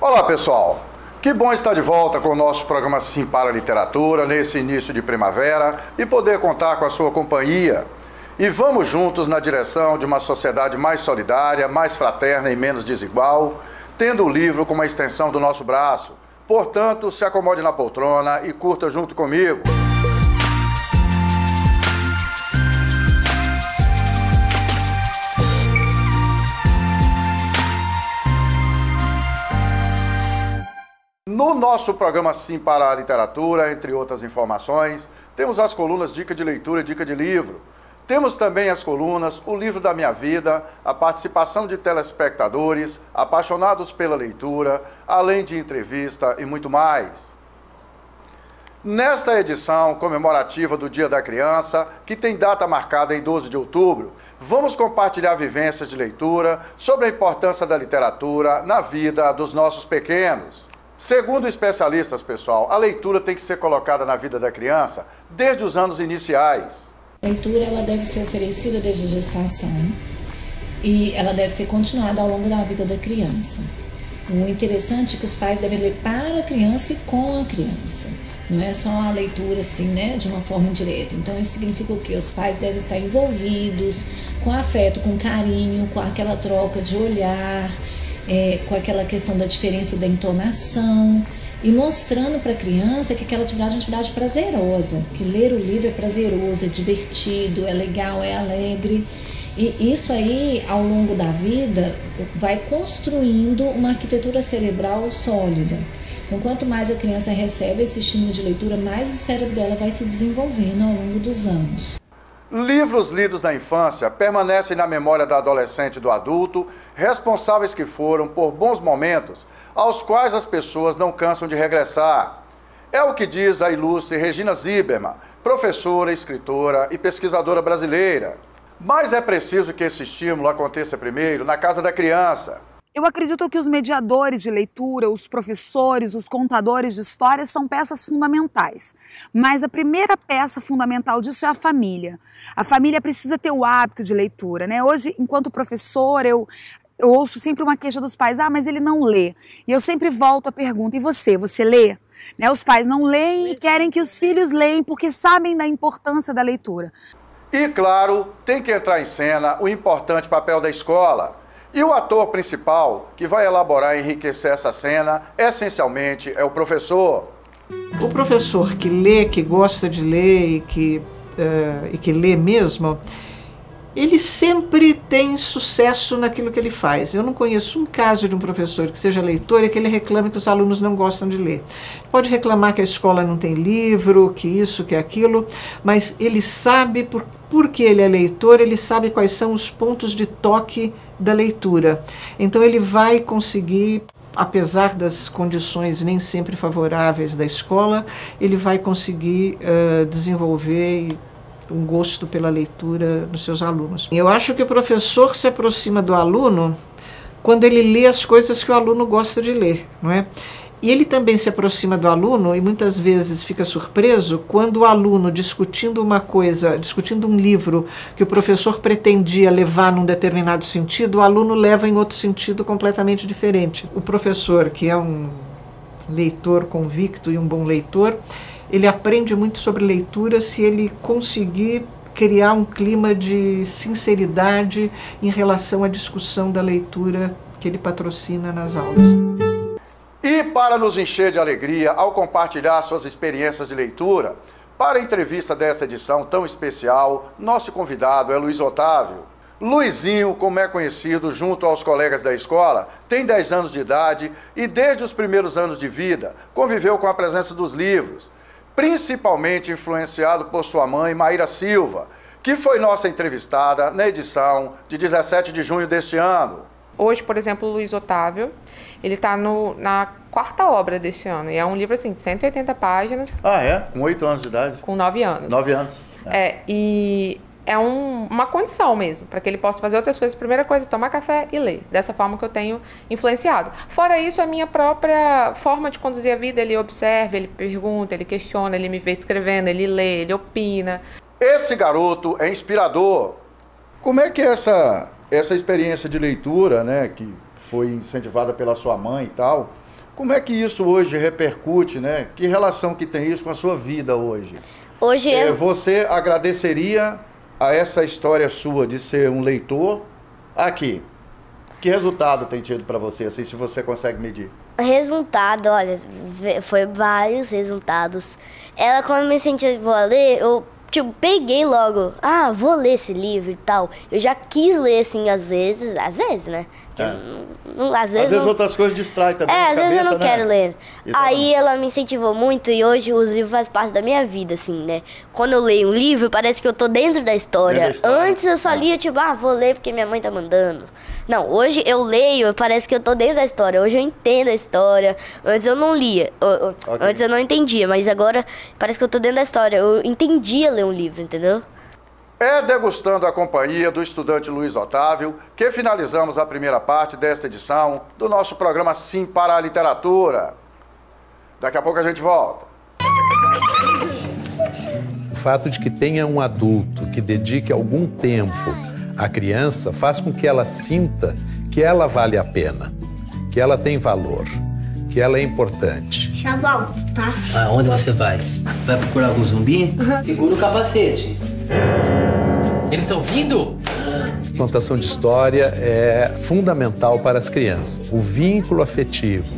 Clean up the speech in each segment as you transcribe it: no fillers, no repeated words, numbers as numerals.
Olá, pessoal. Que bom estar de volta com o nosso programa Sim para a Literatura, nesse início de primavera, e poder contar com a sua companhia. E vamos juntos na direção de uma sociedade mais solidária, mais fraterna e menos desigual, tendo o livro como a extensão do nosso braço. Portanto, se acomode na poltrona e curta junto comigo. No nosso programa Sim para a Literatura, entre outras informações, temos as colunas Dica de Leitura e Dica de Livro. Temos também as colunas O Livro da Minha Vida, a participação de telespectadores, apaixonados pela leitura, além de entrevista e muito mais. Nesta edição comemorativa do Dia da Criança, que tem data marcada em 12 de outubro, vamos compartilhar vivências de leitura sobre a importância da literatura na vida dos nossos pequenos. Segundo especialistas, pessoal, a leitura tem que ser colocada na vida da criança desde os anos iniciais. A leitura ela deve ser oferecida desde a gestação e ela deve ser continuada ao longo da vida da criança. O interessante é que os pais devem ler para a criança e com a criança. Não é só a leitura assim, né, de uma forma indireta. Então isso significa o quê? Os pais devem estar envolvidos com afeto, com carinho, com aquela troca de olhar, com aquela questão da diferença da entonação. E mostrando para a criança que aquela atividade é uma atividade prazerosa, que ler o livro é prazeroso, é divertido, é legal, é alegre. E isso aí, ao longo da vida, vai construindo uma arquitetura cerebral sólida. Então, quanto mais a criança recebe esse estímulo de leitura, mais o cérebro dela vai se desenvolvendo ao longo dos anos. Livros lidos na infância permanecem na memória da adolescente e do adulto, responsáveis que foram por bons momentos, aos quais as pessoas não cansam de regressar. É o que diz a ilustre Regina Zimmermann, professora, escritora e pesquisadora brasileira. Mas é preciso que esse estímulo aconteça primeiro na casa da criança. Eu acredito que os mediadores de leitura, os professores, os contadores de histórias são peças fundamentais. Mas a primeira peça fundamental disso é a família. A família precisa ter o hábito de leitura, né? Hoje, enquanto professor, eu ouço sempre uma queixa dos pais, mas ele não lê. E eu sempre volto à pergunta, e você lê? Né? Os pais não leem e querem que os filhos leem porque sabem da importância da leitura. E, claro, tem que entrar em cena o importante papel da escola. E o ator principal, que vai elaborar e enriquecer essa cena, essencialmente é o professor. O professor que lê, que gosta de ler e que lê mesmo, ele sempre tem sucesso naquilo que ele faz. Eu não conheço um caso de um professor que seja leitor e que ele reclame que os alunos não gostam de ler. Pode reclamar que a escola não tem livro, que isso, que aquilo, mas ele sabe, porque ele é leitor, ele sabe quais são os pontos de toque da leitura. Então ele vai conseguir, apesar das condições nem sempre favoráveis da escola, ele vai conseguir desenvolver um gosto pela leitura dos seus alunos. Eu acho que o professor se aproxima do aluno quando ele lê as coisas que o aluno gosta de ler, não é? E ele também se aproxima do aluno e muitas vezes fica surpreso quando o aluno, discutindo um livro que o professor pretendia levar num determinado sentido, o aluno leva em outro sentido completamente diferente. O professor, que é um leitor convicto e um bom leitor, ele aprende muito sobre leitura se ele conseguir criar um clima de sinceridade em relação à discussão da leitura que ele patrocina nas aulas. E para nos encher de alegria ao compartilhar suas experiências de leitura, para a entrevista desta edição tão especial, nosso convidado é Luiz Otávio. Luizinho, como é conhecido junto aos colegas da escola, tem 10 anos de idade e desde os primeiros anos de vida conviveu com a presença dos livros, principalmente influenciado por sua mãe, Maíra Silva, que foi nossa entrevistada na edição de 17 de junho deste ano. Hoje, por exemplo, o Luiz Otávio, ele está na 4ª obra deste ano, e é um livro assim, de 180 páginas. Ah, é? Com 8 anos de idade? Com 9 anos. 9 anos. E é uma condição mesmo, para que ele possa fazer outras coisas. Primeira coisa, tomar café e ler, dessa forma que eu tenho influenciado. Fora isso, a minha própria forma de conduzir a vida, ele observa, ele pergunta, ele questiona, ele me vê escrevendo, ele lê, ele opina. Esse garoto é inspirador. Como é que é essa experiência de leitura, né, que foi incentivada pela sua mãe e tal, Como é que isso hoje repercute, né? Que relação que tem isso com a sua vida hoje? Hoje Você agradeceria a essa história sua de ser um leitor aqui? Que resultado tem tido para você, assim, se você consegue medir? Resultado, olha, foi vários resultados. Ela, quando me incentivou a ler, eu peguei logo, vou ler esse livro e tal. Eu já quis ler, assim, às vezes, né? Às vezes outras coisas distraem também. Às vezes eu não quero ler. Exatamente. Aí ela me incentivou muito e hoje os livros fazem parte da minha vida, assim, né? Quando eu leio um livro, parece que eu tô dentro da história. Antes eu só lia, vou ler porque minha mãe tá mandando. Não, hoje eu leio, parece que eu tô dentro da história. Hoje eu entendo a história. Antes eu não lia. Okay. Antes eu não entendia, mas agora parece que eu tô dentro da história. Eu entendia ler um livro, entendeu? É degustando a companhia do estudante Luiz Otávio que finalizamos a primeira parte desta edição do nosso programa Sim para a Literatura. Daqui a pouco a gente volta. O fato de que tenha um adulto que dedique algum tempo à criança faz com que ela sinta que ela vale a pena, que ela tem valor, que ela é importante. Já volto, tá? Aonde você vai? Vai procurar algum zumbi? Segura o capacete. Eles estão vindo? Contação de história é fundamental para as crianças. O vínculo afetivo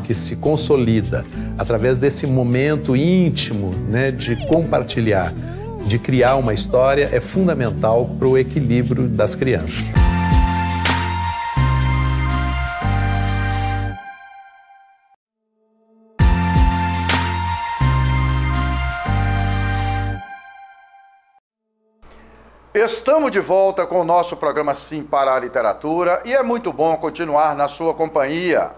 que se consolida através desse momento íntimo, né, de compartilhar, de criar uma história, é fundamental para o equilíbrio das crianças. Estamos de volta com o nosso programa Sim para a Literatura e é muito bom continuar na sua companhia.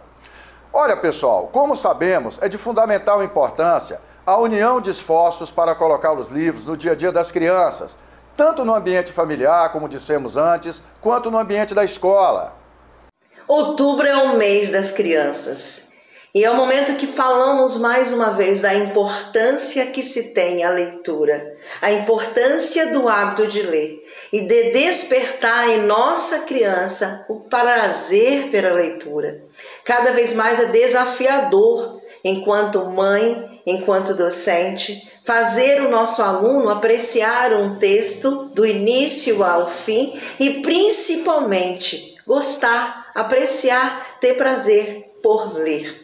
Olha, pessoal, como sabemos, é de fundamental importância a união de esforços para colocar os livros no dia a dia das crianças, tanto no ambiente familiar, como dissemos antes, quanto no ambiente da escola. Outubro é o mês das crianças. E é o momento que falamos mais uma vez da importância que se tem a leitura, a importância do hábito de ler e de despertar em nossa criança o prazer pela leitura. Cada vez mais é desafiador, enquanto mãe, enquanto docente, fazer o nosso aluno apreciar um texto do início ao fim e principalmente gostar, apreciar, ter prazer por ler.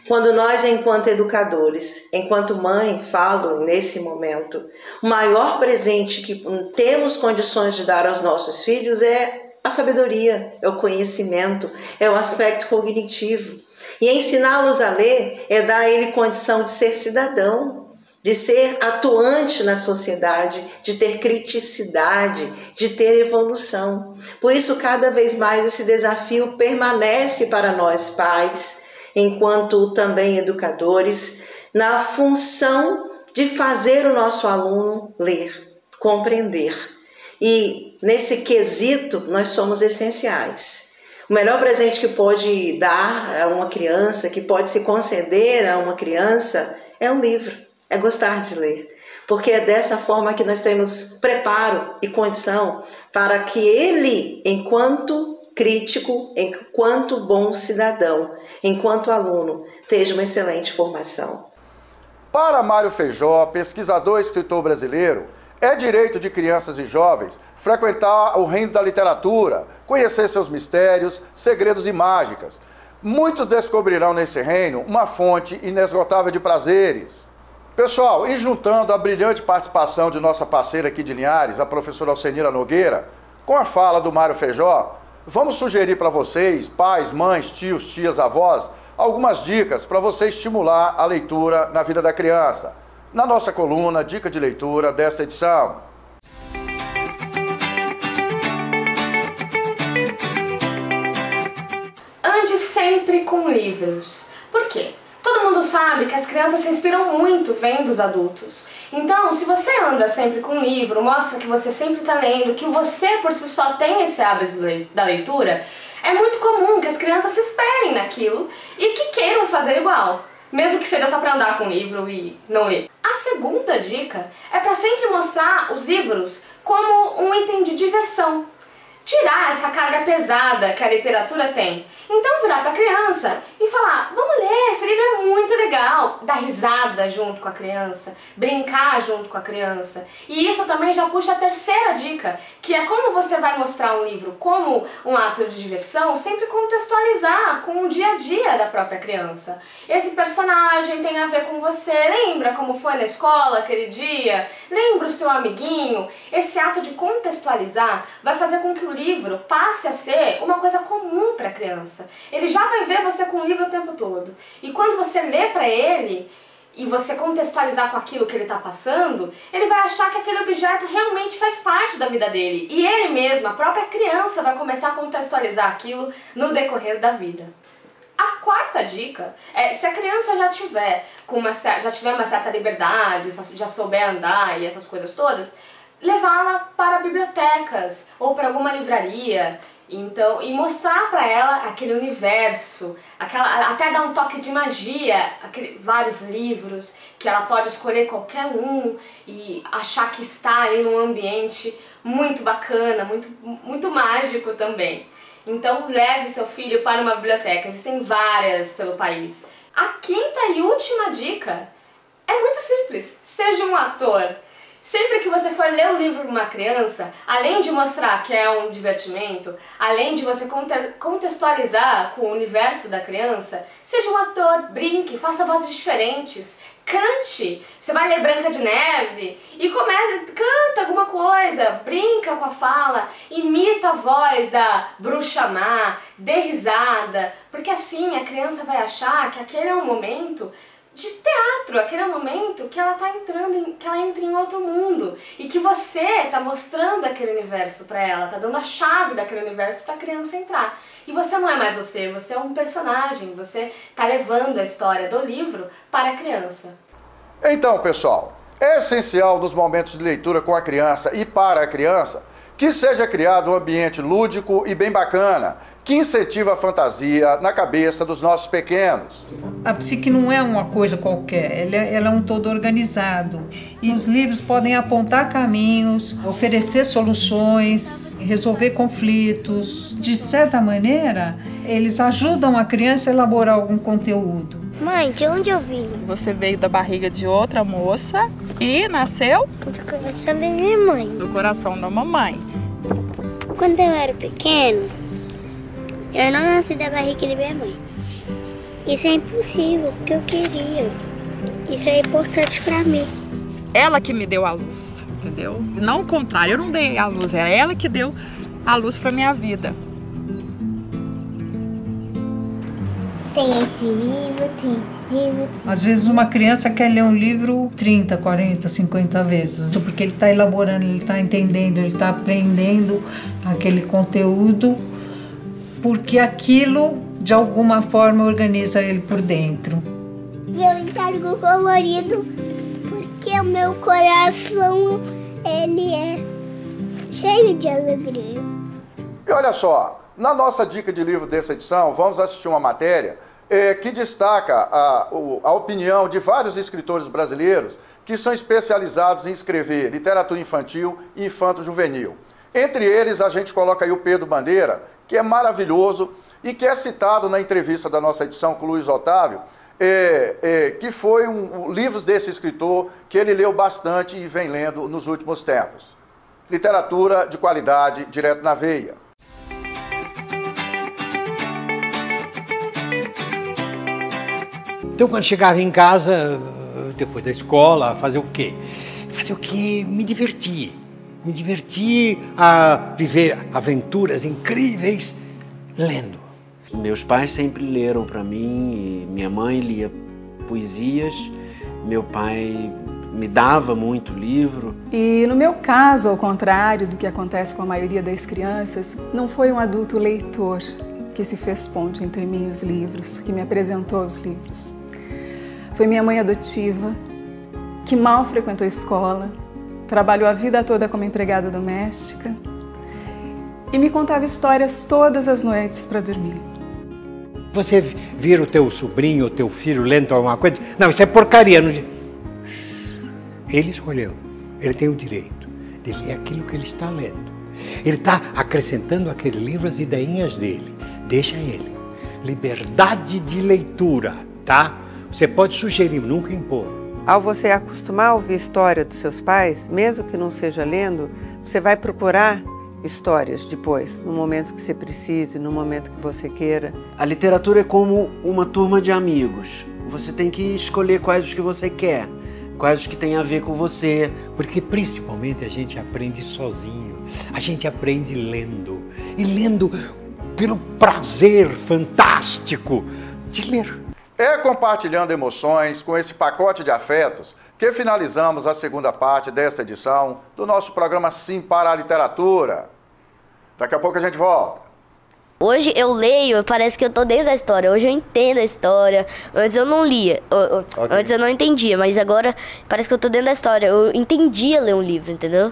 Quando nós, enquanto educadores, enquanto mãe, falo nesse momento, o maior presente que temos condições de dar aos nossos filhos é a sabedoria, é o conhecimento, é o aspecto cognitivo. E ensiná-los a ler é dar a ele condição de ser cidadão, de ser atuante na sociedade, de ter criticidade, de ter evolução. Por isso, cada vez mais esse desafio permanece para nós pais, enquanto também educadores, na função de fazer o nosso aluno ler, compreender. E nesse quesito nós somos essenciais. O melhor presente que pode dar a uma criança, que pode se conceder a uma criança, é um livro, é gostar de ler. Porque é dessa forma que nós temos preparo e condição para que ele, enquanto crítico, enquanto bom cidadão, enquanto aluno, tenha uma excelente formação. Para Mário Feijó, pesquisador e escritor brasileiro, é direito de crianças e jovens frequentar o reino da literatura, conhecer seus mistérios, segredos e mágicas. Muitos descobrirão nesse reino uma fonte inesgotável de prazeres. Pessoal, e juntando a brilhante participação de nossa parceira aqui de Linhares, a professora Alcenira Nogueira, com a fala do Mário Feijó, vamos sugerir para vocês, pais, mães, tios, tias, avós, algumas dicas para você estimular a leitura na vida da criança, na nossa coluna Dica de Leitura desta edição. Ande sempre com livros. Por quê? Todo mundo sabe que as crianças se inspiram muito vendo os adultos. Então, se você anda sempre com um livro, mostra que você sempre está lendo, que você por si só tem esse hábito da leitura, é muito comum que as crianças se espelhem naquilo e que queiram fazer igual, mesmo que seja só para andar com o livro e não ler. A segunda dica é para sempre mostrar os livros como um item de diversão. Tirar essa carga pesada que a literatura tem. Então virar para a criança e falar, vamos ler, você legal dar risada junto com a criança, brincar junto com a criança. E isso também já puxa a terceira dica, que é como você vai mostrar um livro como um ato de diversão, sempre contextualizar com o dia a dia da própria criança. Esse personagem tem a ver com você, lembra como foi na escola aquele dia? Lembra o seu amiguinho? Esse ato de contextualizar vai fazer com que o livro passe a ser uma coisa comum para a criança. Ele já vai ver você com o livro o tempo todo. E quando você lê para ele e você contextualizar com aquilo que ele está passando, ele vai achar que aquele objeto realmente faz parte da vida dele. E ele mesmo, a própria criança, vai começar a contextualizar aquilo no decorrer da vida. A quarta dica é, se a criança já tiver uma certa liberdade, já souber andar e essas coisas todas, levá-la para bibliotecas ou para alguma livraria. Então, e mostrar para ela aquele universo, até dar um toque de magia, vários livros, que ela pode escolher qualquer um e achar que está ali num ambiente muito bacana, muito mágico também. Então, leve seu filho para uma biblioteca, existem várias pelo país. A quinta e última dica é muito simples, seja um ator. Sempre que você for ler um livro para uma criança, além de mostrar que é um divertimento, além de você contextualizar com o universo da criança, seja um ator, brinque, faça vozes diferentes, cante. Você vai ler Branca de Neve e canta alguma coisa, brinca com a fala, imita a voz da bruxa má, dê risada, porque assim a criança vai achar que aquele é um momento de teatro, aquele é o momento que ela que ela entra em outro mundo e que você está mostrando aquele universo para ela, tá dando a chave daquele universo para a criança entrar. E você não é mais você é um personagem, você está levando a história do livro para a criança. Então, pessoal, é essencial nos momentos de leitura com a criança e para a criança que seja criado um ambiente lúdico e bem bacana, que incentiva a fantasia na cabeça dos nossos pequenos. A psique não é uma coisa qualquer, ela é um todo organizado. E os livros podem apontar caminhos, oferecer soluções, resolver conflitos. De certa maneira, eles ajudam a criança a elaborar algum conteúdo. Mãe, de onde eu vim? Você veio da barriga de outra moça e nasceu? Do coração da minha mãe. Do coração da mamãe. Quando eu era pequeno, eu não nasci da barriga de minha mãe. Isso é impossível, porque eu queria. Isso é importante pra mim. Ela que me deu a luz, entendeu? Não o contrário, eu não dei a luz, é ela que deu a luz pra minha vida. Tem esse livro, tem esse livro. Às vezes uma criança quer ler um livro 30, 40, 50 vezes, porque ele está elaborando, ele está entendendo, ele está aprendendo aquele conteúdo, porque aquilo, de alguma forma, organiza ele por dentro. E eu enxergo colorido porque o meu coração, ele é cheio de alegria. E olha só, na nossa dica de livro dessa edição, vamos assistir uma matéria que destaca a opinião de vários escritores brasileiros que são especializados em escrever literatura infantil e infanto-juvenil. Entre eles, a gente coloca aí o Pedro Bandeira, que é maravilhoso e que é citado na entrevista da nossa edição com o Luiz Otávio, que foi livros desse escritor que ele leu bastante e vem lendo nos últimos tempos. Literatura de qualidade, direto na veia. Então, quando chegava em casa, depois da escola, fazer o quê? Fazer o quê? Me divertir. Me divertir a viver aventuras incríveis lendo. Meus pais sempre leram para mim, minha mãe lia poesias, meu pai me dava muito livro. E no meu caso, ao contrário do que acontece com a maioria das crianças, não foi um adulto leitor que se fez ponte entre mim e os livros, que me apresentou os livros. Foi minha mãe adotiva, que mal frequentou a escola, trabalhou a vida toda como empregada doméstica e me contava histórias todas as noites para dormir. Você vira o teu sobrinho, o teu filho lendo alguma coisa, não, isso é porcaria. Não... Ele escolheu, ele tem o direito de ler aquilo que ele está lendo. Ele está acrescentando àquele livro as ideinhas dele, deixa ele. Liberdade de leitura, tá? Você pode sugerir, nunca impor. Ao você acostumar a ouvir história dos seus pais, mesmo que não seja lendo, você vai procurar histórias depois, no momento que você precise, no momento que você queira. A literatura é como uma turma de amigos. Você tem que escolher quais os que você quer, quais os que têm a ver com você. Porque principalmente a gente aprende sozinho, a gente aprende lendo. E lendo pelo prazer fantástico de ler. É compartilhando emoções com esse pacote de afetos que finalizamos a segunda parte desta edição do nosso programa Sim para a Literatura. Daqui a pouco a gente volta. Hoje eu leio, parece que eu tô dentro da história. Hoje eu entendo a história. Antes eu não lia. Okay. Antes eu não entendia, mas agora parece que eu tô dentro da história. Eu entendia ler um livro, entendeu?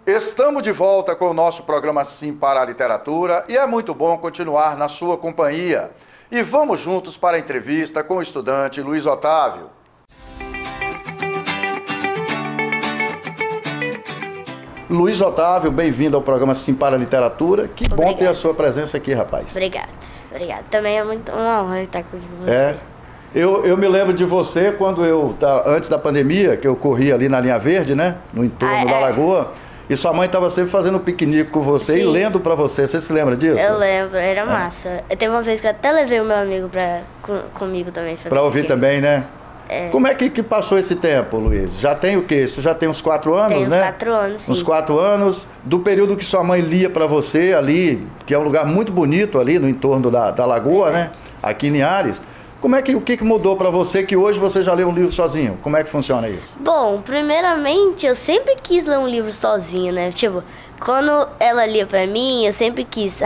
Estamos de volta com o nosso programa Sim para a Literatura e é muito bom continuar na sua companhia. E vamos juntos para a entrevista com o estudante Luiz Otávio. Luiz Otávio, bem-vindo ao programa Sim para a Literatura. Que bom ter a sua presença aqui, rapaz. Obrigada. Também é muito uma honra estar com você. É. Eu me lembro de você quando antes da pandemia, que eu corria ali na linha verde, né? No entorno da Lagoa. E sua mãe estava sempre fazendo piquenique com você. Sim. E lendo para você. Você se lembra disso? Eu lembro, era massa. Teve uma vez que eu até levei o meu amigo comigo também. Para ouvir também, né? É. Como é que passou esse tempo, Luiz? Já tem o quê? Isso já tem uns 4 anos, tem né? Uns 4 anos, sim. Uns 4 anos, do período que sua mãe lia para você ali, que é um lugar muito bonito ali no entorno da Lagoa, né? Aqui em Linhares. O que mudou para você que hoje você já lê um livro sozinho? Como é que funciona isso? Bom, primeiramente, eu sempre quis ler um livro sozinho, né? Tipo, quando ela lia pra mim, eu sempre quis,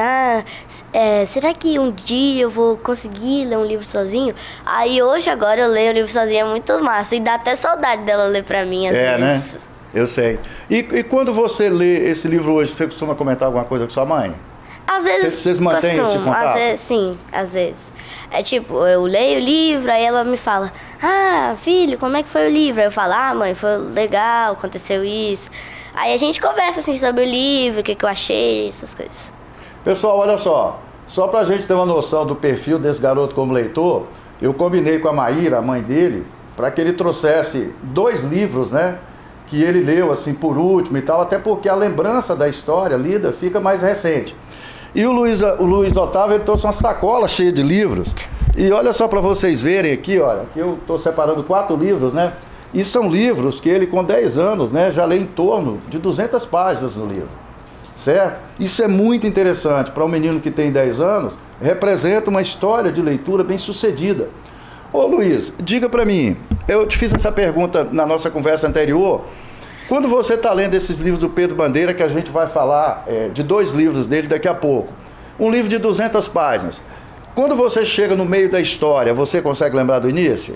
será que um dia eu vou conseguir ler um livro sozinho? Aí hoje, agora, eu leio o livro sozinho, é muito massa. E dá até saudade dela ler pra mim, às vezes. Né? Eu sei. E quando você lê esse livro hoje, você costuma comentar alguma coisa com sua mãe? Às vezes vocês mantêm esse contato? Às vezes, sim, às vezes. É tipo, eu leio o livro, aí ela me fala, filho, como é que foi o livro? Aí eu falo, mãe, foi legal, aconteceu isso. Aí a gente conversa assim sobre o livro, o que eu achei, essas coisas. Pessoal, olha só pra gente ter uma noção do perfil desse garoto como leitor, eu combinei com a Maíra, a mãe dele, para que ele trouxesse 2 livros, né? Que ele leu assim por último e tal, até porque a lembrança da história lida fica mais recente. E o Luiz Otávio, ele trouxe uma sacola cheia de livros. E olha só para vocês verem aqui, olha, aqui eu estou separando 4 livros, né? E são livros que ele com 10 anos, né, já lê em torno de 200 páginas no livro, certo? Isso é muito interessante para um menino que tem 10 anos, representa uma história de leitura bem sucedida. Ô Luiz, diga para mim, eu te fiz essa pergunta na nossa conversa anterior. Quando você está lendo esses livros do Pedro Bandeira, que a gente vai falar de 2 livros dele daqui a pouco, um livro de 200 páginas, quando você chega no meio da história, você consegue lembrar do início?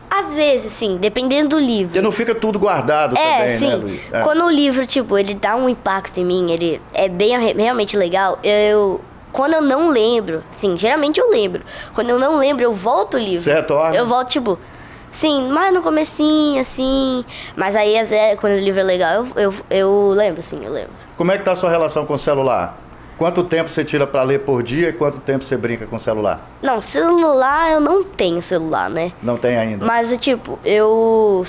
Às vezes, sim, dependendo do livro. Porque não fica tudo guardado também, sim. Né, Luiz? Quando o livro, tipo, ele dá um impacto em mim, ele é realmente legal, quando eu não lembro, sim, geralmente eu lembro. Quando eu não lembro, eu volto o livro. Você retorna? Eu volto, tipo... Sim, mas no comecinho, assim... Mas aí, quando o livro é legal, eu lembro, sim, eu lembro. Como é que tá a sua relação com o celular? Quanto tempo você tira para ler por dia e quanto tempo você brinca com o celular? Não, celular, eu não tenho celular, né? Não tem ainda? Mas, tipo, eu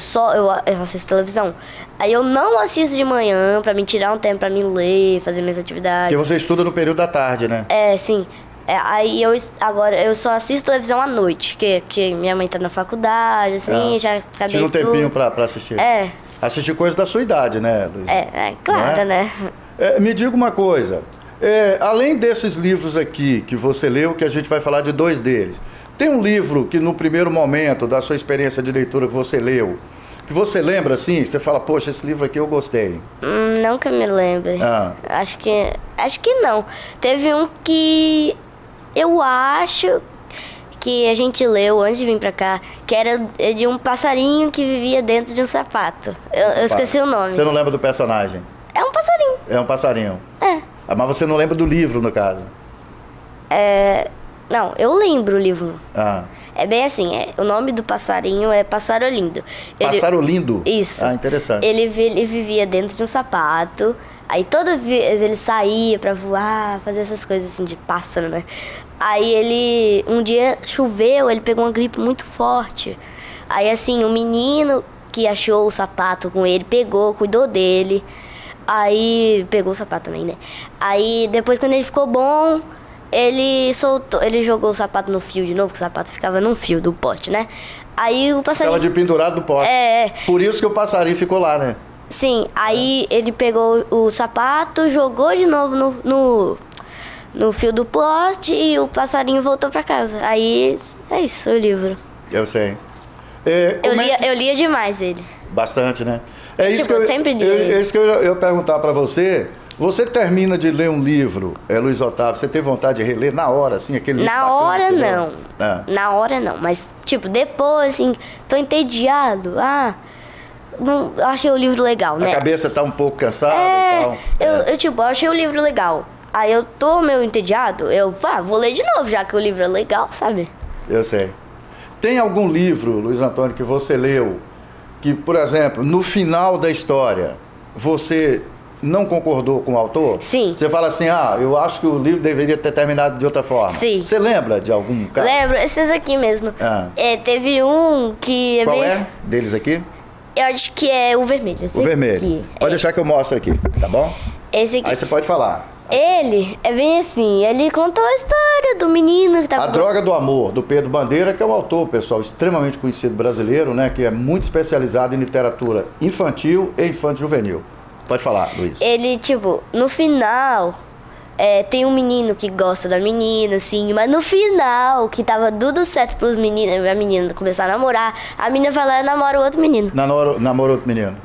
assisto televisão. Aí eu não assisto de manhã pra me tirar um tempo pra mim ler, fazer minhas atividades. Porque você estuda no período da tarde, né? Sim. Aí agora eu só assisto televisão à noite, que minha mãe tá na faculdade, assim, já acabei tira um tempinho pra assistir. Assistir coisas da sua idade, né, Luiz? Claro, né? Me diga uma coisa, além desses livros aqui que você leu, que a gente vai falar de 2 deles, tem um livro que no primeiro momento da sua experiência de leitura que você leu, que você lembra assim, você fala, poxa, esse livro aqui eu gostei? Não que eu me lembre. Acho que não. Teve um que... Eu acho que a gente leu antes de vir pra cá, que era de um passarinho que vivia dentro de um sapato. Eu esqueci o nome. Você não lembra do personagem? É um passarinho. É um passarinho. Mas você não lembra do livro, no caso? Não, eu lembro o livro. Ah. É bem assim, o nome do passarinho é Pássaro Lindo. Pássaro Lindo? Isso. Ah, interessante. Ele vivia dentro de um sapato, aí toda vez ele saía pra voar, fazer essas coisas assim de pássaro, né? Aí um dia choveu, ele pegou uma gripe muito forte. Aí assim, um menino que achou o sapato com ele, pegou, cuidou dele. Aí, pegou o sapato também, né? Aí depois quando ele ficou bom, ele jogou o sapato no fio de novo, que o sapato ficava num fio do poste, né? Aí o passarinho... Ficava de pendurado no poste. Por isso que o passarinho ficou lá, né? Sim, aí ele pegou o sapato, jogou de novo no fio do poste e o passarinho voltou pra casa. Aí, é isso, o livro. Eu sei. Eu lia demais ele. Bastante, né? É isso que eu sempre li. É isso que eu ia perguntar pra você. Você termina de ler um livro, Luiz Otávio, você tem vontade de reler na hora, assim, aquele livro? Na hora não. Na hora não, mas tipo, depois, assim, tô entediado, não, achei o livro legal, né? A cabeça tá um pouco cansada e tal. Eu achei o livro legal. Aí eu tô meio entediado, vou ler de novo, já que o livro é legal, sabe? Eu sei. Tem algum livro, Luiz Antônio, que você leu, que, por exemplo, no final da história, você não concordou com o autor? Sim. Você fala assim, eu acho que o livro deveria ter terminado de outra forma. Sim. Você lembra de algum caso? Lembro, esses aqui mesmo. Teve um que... Qual é deles aqui? Eu acho que é o vermelho. O vermelho. Aqui. Pode deixar que eu mostro aqui, tá bom? Esse aqui. Aí você pode falar. Ele é bem assim, ele contou a história do menino que tava... A Droga do Amor, do Pedro Bandeira, que é um autor, pessoal, extremamente conhecido brasileiro, né? Que é muito especializado em literatura infantil e infanto-juvenil. Pode falar, Luiz. Ele, no final, tem um menino que gosta da menina, assim, mas no final, que tava tudo certo pros meninos, a menina começar a namorar, a menina vai lá e namora o outro menino. Namora outro menino?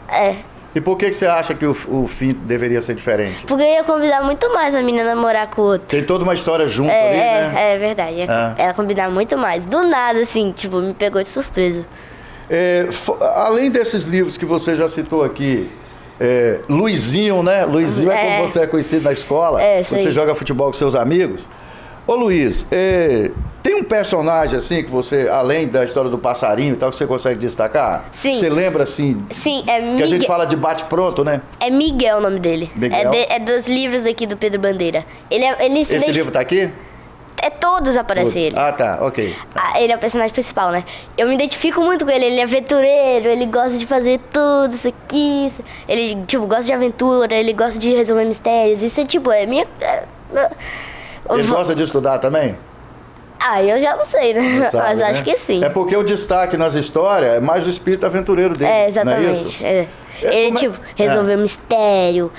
E por que você acha que o fim deveria ser diferente? Porque eu ia convidar muito mais a menina a namorar com o outro. Tem toda uma história junto ali, né? É verdade. Ela combinar muito mais. Do nada, assim, me pegou de surpresa. Além desses livros que você já citou aqui, Luizinho, né? Luizinho é como você é conhecido na escola, quando você joga futebol com seus amigos. Ô Luiz, tem um personagem assim que você, além da história do passarinho e tal, que você consegue destacar? Sim. Você lembra assim? Sim, é Miguel. Que a gente fala de bate-pronto, né? É Miguel o nome dele. Miguel? É dos livros aqui do Pedro Bandeira. Esse livro tá aqui? Todos aparecem ele. Ah, tá, ok. Ele é o personagem principal, né? Eu me identifico muito com ele, ele é aventureiro, ele gosta de fazer tudo isso aqui. Ele, gosta de aventura, ele gosta de resolver mistérios. Isso é minha... Ele gosta de estudar também? Eu já não sei, né? Não sabe, mas acho que sim. É porque o destaque nas histórias é mais o espírito aventureiro dele. Exatamente. Não é isso? Ele, resolver um mistério.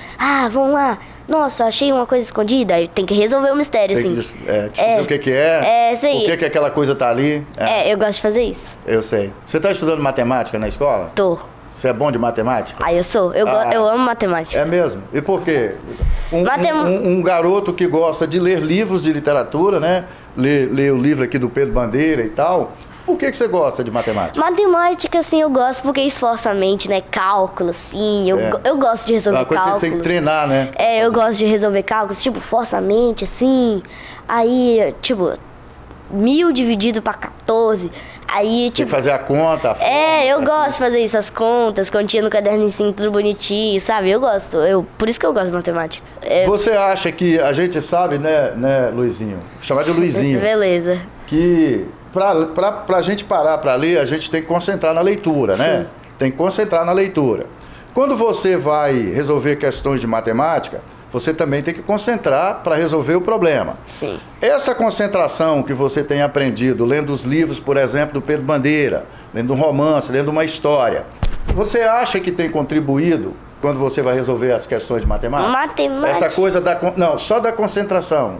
Vamos lá. Nossa, achei uma coisa escondida. Aí tem que resolver o mistério, assim. Descobrir o que é. Isso aí. Por que aquela coisa tá ali. Eu gosto de fazer isso. Eu sei. Você tá estudando matemática na escola? Tô. Você é bom de matemática? Eu sou. Eu amo matemática. É mesmo? E por quê? Um garoto que gosta de ler livros de literatura, né? Ler o livro aqui do Pedro Bandeira e tal. Por que você gosta de matemática? Matemática, assim, eu gosto porque esforça a mente, né? Cálculo, assim. Eu gosto de resolver cálculos. Uma coisa que você tem que treinar, né? Eu gosto de resolver cálculos, força a mente, assim. Aí, 1000 dividido para 14. Aí, tem que fazer a conta, a forma, eu gosto de fazer isso, as contas, continha no caderninho, tudo bonitinho, sabe? Eu gosto, por isso que eu gosto de matemática. Você acha que a gente sabe, né, Luizinho? Chamar de Luizinho. Beleza. Que pra gente parar pra ler, a gente tem que concentrar na leitura, né? Sim. Tem que concentrar na leitura. Quando você vai resolver questões de matemática, você também tem que concentrar para resolver o problema. Sim. Essa concentração que você tem aprendido, lendo os livros, por exemplo, do Pedro Bandeira, lendo um romance, lendo uma história, você acha que tem contribuído quando você vai resolver as questões de matemática? Matemática? Essa coisa só da concentração.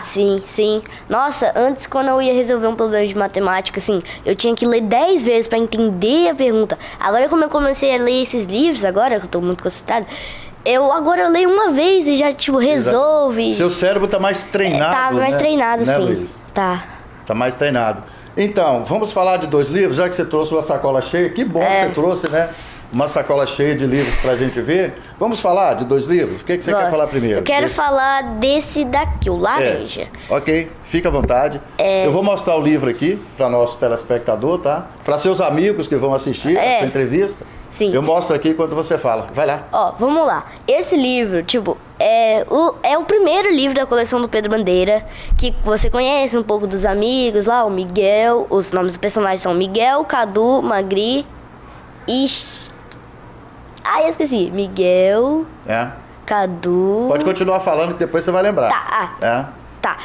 Sim. Nossa, antes quando eu ia resolver um problema de matemática, assim, eu tinha que ler 10 vezes para entender a pergunta. Agora, como eu comecei a ler esses livros, agora que eu tô muito concentrada, eu leio uma vez e já, resolve. Exato. Seu cérebro tá mais treinado, Tá mais treinado, né, sim. Luiz? Tá mais treinado. Então, vamos falar de 2 livros, já que você trouxe uma sacola cheia. Que bom que você trouxe, né? uma sacola cheia de livros pra gente ver. Vamos falar de 2 livros? O que você quer falar primeiro? Eu quero falar desse daqui, o laranja. Ok, fica à vontade. Eu vou mostrar o livro aqui para nosso telespectador, tá? Para seus amigos que vão assistir a sua entrevista. Sim. Eu mostro aqui enquanto você fala. Vai lá. Ó, vamos lá. Esse livro, tipo, é o primeiro livro da coleção do Pedro Bandeira, que você conhece um pouco dos amigos lá, o Miguel. Os nomes dos personagens são Miguel, Cadu, Magri e... eu esqueci. Miguel, Cadu... Pode continuar falando que depois você vai lembrar. Tá.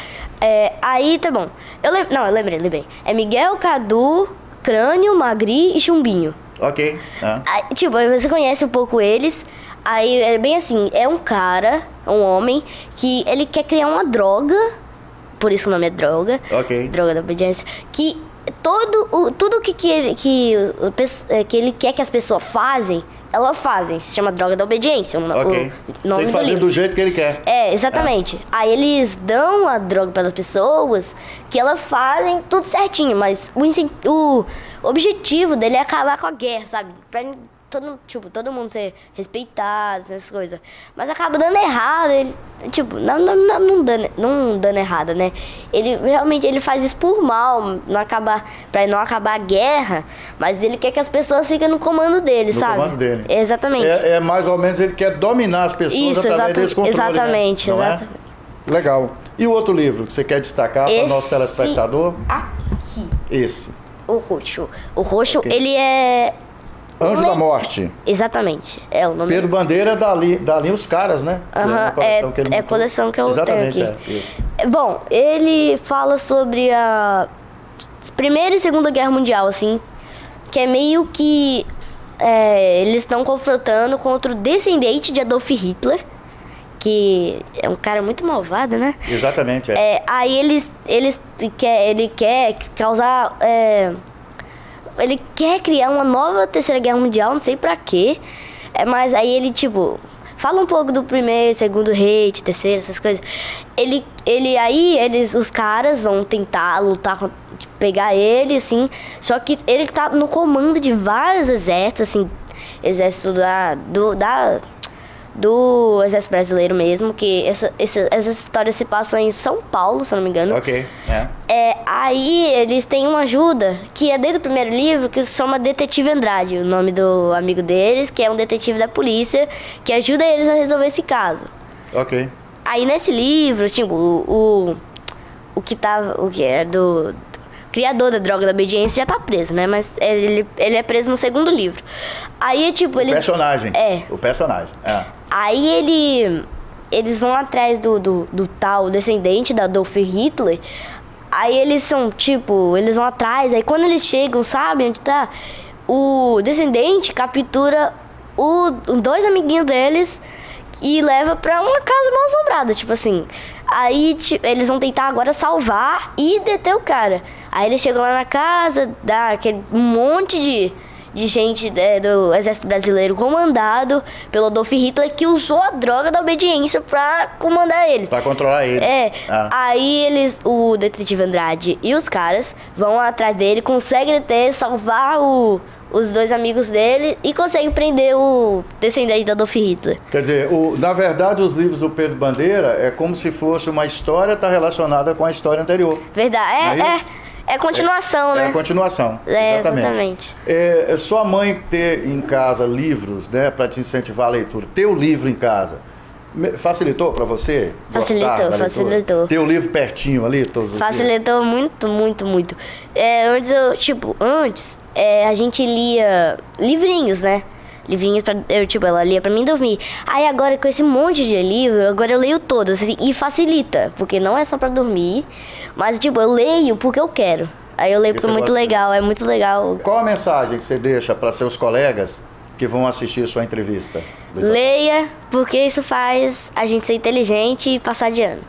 Aí, tá bom. Eu lembrei. É Miguel, Cadu, Crânio, Magri e Chumbinho. Ok. Aí, tipo, você conhece um pouco eles. Aí é bem assim, é um cara, um homem, que ele quer criar uma droga, por isso o nome é droga, droga da obediência, que tudo que ele quer que as pessoas fazem, elas fazem, se chama droga da obediência. O nome tem que fazer do jeito que ele quer. Exatamente. Aí eles dão a droga para as pessoas, que elas fazem tudo certinho, mas o objetivo dele é acabar com a guerra, sabe? Pra todo mundo ser respeitado, essas coisas. Mas acaba dando errado, ele, não dando errado, né? Ele realmente faz isso por mal, pra não acabar a guerra, mas ele quer que as pessoas fiquem no comando dele, sabe? No comando dele. Exatamente. É mais ou menos, ele quer dominar as pessoas através desse controle, exatamente, né? exatamente. Legal. E o outro livro que você quer destacar para o nosso telespectador? Aqui. Esse. O roxo. O roxo, ele é... Anjo da Morte. Exatamente, é o nome. Pedro Bandeira dali os caras, né? É a coleção que eu tenho aqui. Isso. Bom, ele fala sobre a Primeira e Segunda Guerra Mundial, assim, que é meio que eles estão confrontando contra o descendente de Adolf Hitler, que é um cara muito malvado, né? Exatamente, aí ele quer causar... Ele quer criar uma nova Terceira Guerra Mundial, não sei pra quê. Mas aí ele, fala um pouco do primeiro, segundo Reich, terceiro, essas coisas. Os caras vão tentar lutar, pegar ele, assim. Só que ele tá no comando de vários exércitos, assim. Exército do Exército Brasileiro mesmo, que essas histórias se passam em São Paulo, se eu não me engano. Aí eles têm uma ajuda, que é desde o primeiro livro, que se chama Detetive Andrade, o nome do amigo deles, que é um detetive da polícia, que ajuda eles a resolver esse caso. Aí nesse livro, o que é do criador da droga da obediência já tá preso, né? Mas ele é preso no segundo livro. Aí, O personagem. Aí eles vão atrás do tal descendente da Adolf Hitler. Aí eles vão atrás. Aí quando eles chegam, sabe onde tá? O descendente captura os 2 amiguinhos deles e leva pra uma casa mal assombrada, Aí eles vão tentar agora salvar e deter o cara. Aí eles chegam lá na casa, dá aquele monte de gente do Exército Brasileiro comandado pelo Adolf Hitler, que usou a droga da obediência pra comandar eles. Pra controlar eles. Aí o detetive Andrade e os caras vão atrás dele, conseguem salvar os 2 amigos dele e conseguem prender o descendente do Adolf Hitler. Quer dizer, na verdade, os livros do Pedro Bandeira é como se fosse uma história relacionada com a história anterior. Verdade. É continuação, né? É continuação, exatamente. Sua mãe ter em casa livros, né, para te incentivar a leitura, ter o livro em casa, facilitou para você? Facilitou. Ter o livro pertinho ali todos os dias? Facilitou muito, muito, muito. Antes a gente lia livrinhos, né? Livrinhos ela lia pra mim dormir. Aí agora com esse monte de livro, agora eu leio todos, assim, e facilita, porque não é só pra dormir, mas eu leio porque eu quero. Aí eu leio porque é muito legal, é muito legal. Qual a mensagem que você deixa para seus colegas que vão assistir sua entrevista? Leia, porque isso faz a gente ser inteligente e passar de ano.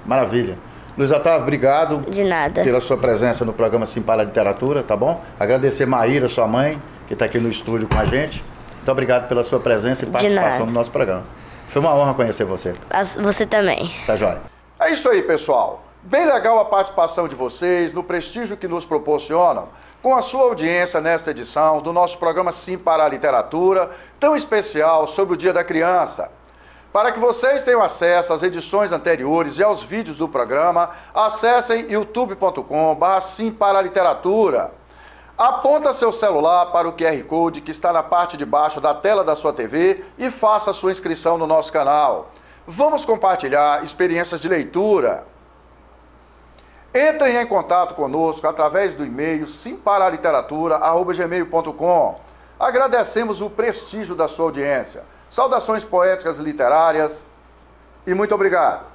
Maravilha. Luiz Otávio, obrigado. De nada. Pela sua presença no programa Sim para a Literatura, tá bom? Agradecer Maíra, sua mãe, que está aqui no estúdio com a gente. Muito obrigado pela sua presença e participação no nosso programa. Foi uma honra conhecer você. Você também. Tá joia. É isso aí, pessoal. Bem legal a participação de vocês, no prestígio que nos proporcionam, com a sua audiência nesta edição do nosso programa Sim para a Literatura, tão especial sobre o Dia da Criança. Para que vocês tenham acesso às edições anteriores e aos vídeos do programa, acessem youtube.com/simparaliteratura. Aponta seu celular para o QR Code que está na parte de baixo da tela da sua TV e faça a sua inscrição no nosso canal. Vamos compartilhar experiências de leitura. Entrem em contato conosco através do e-mail simparaliteratura@gmail.com. Agradecemos o prestígio da sua audiência. Saudações poéticas e literárias e muito obrigado.